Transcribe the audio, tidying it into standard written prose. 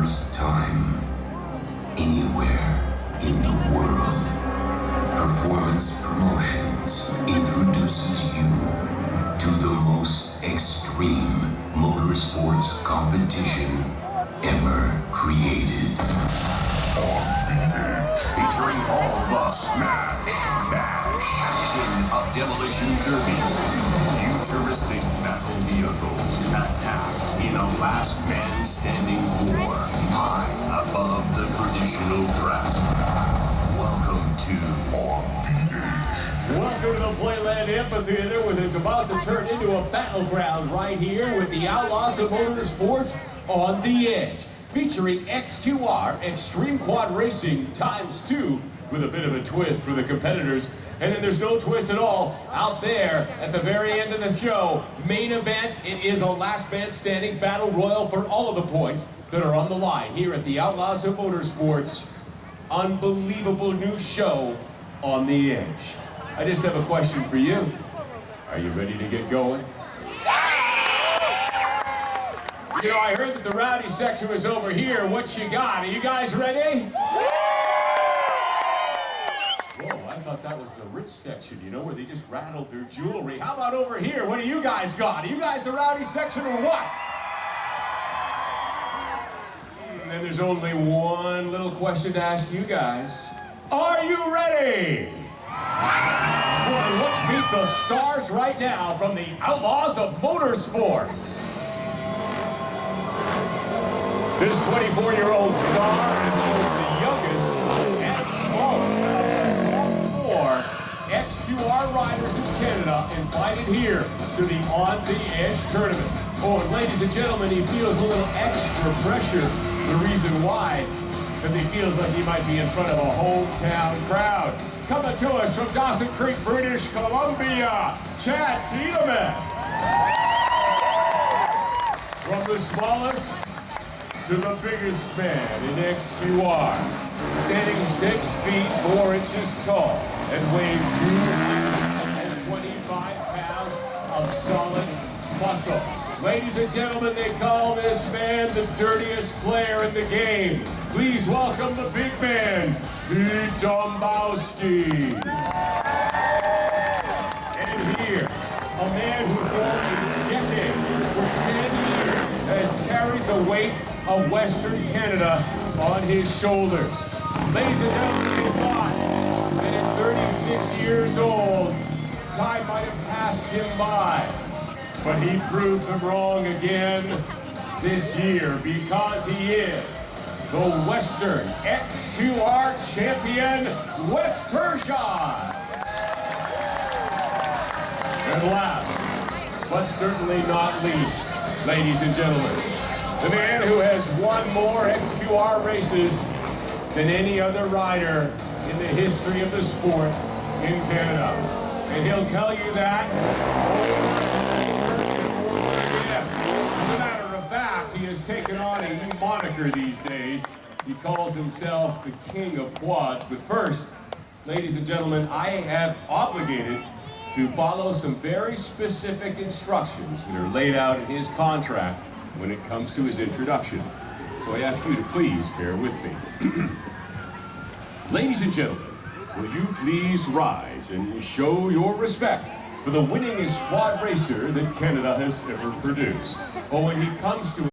first time, anywhere in the world, Performance Promotions introduces you to the most extreme motorsports competition ever created. Featuring all the smash, bash, action of Demolition Derby. Futuristic battle vehicles attack in a last man standing war high above the traditional track. Welcome to On the Edge. Welcome to the Playland Amphitheater, where it's about to turn into a battleground right here with the Outlaws of Motorsports On the Edge, featuring XQR Extreme Quad Racing ×2 with a bit of a twist for the competitors. And then there's no twist at all out there at the very end of the show. Main event, it is a last man standing battle royal for all of the points that are on the line here at the Outlaws of Motorsports. Unbelievable new show On the Edge. I just have a question for you. Are you ready to get going? You know, I heard that the rowdy section was over here. What you got? Are you guys ready? Whoa, I thought that was the rich section, you know, where they just rattled their jewelry. How about over here? What do you guys got? Are you guys the rowdy section or what? And then there's only one little question to ask you guys. Are you ready? Well, then let's meet the stars right now from the Outlaws of Motorsports. This 24-year-old star is both the youngest and smallest of the top 4 XQR riders in Canada invited here to the On the Edge tournament. Oh, and ladies and gentlemen, he feels a little extra pressure. The reason why, because he feels like he might be in front of a hometown crowd. Coming to us from Dawson Creek, British Columbia, Chad Tiedemann. From the smallest to the biggest man in XQR, standing 6 feet 4 inches tall and weighing 225 pounds of solid muscle. Ladies and gentlemen, they call this man the dirtiest player in the game. Please welcome the big man, Pete Dombrowski. And here, a man who for a decade, for 10 years, has carried the weight of Western Canada on his shoulders. Ladies and gentlemen, he thought that at 36 years old, time might have passed him by. But he proved them wrong again this year, because he is the Western XQR champion, Wes Terscheid. And last, but certainly not least, ladies and gentlemen, the man who has won more XQR races than any other rider in the history of the sport in Canada. And he'll tell you that. As a matter of fact, he has taken on a new moniker these days. He calls himself the King of Quads. But first, ladies and gentlemen, I have obligated to follow some very specific instructions that are laid out in his contract when it comes to his introduction. So I ask you to please bear with me. Ladies and gentlemen, will you please rise and show your respect for the winningest quad racer that Canada has ever produced? Or when he comes to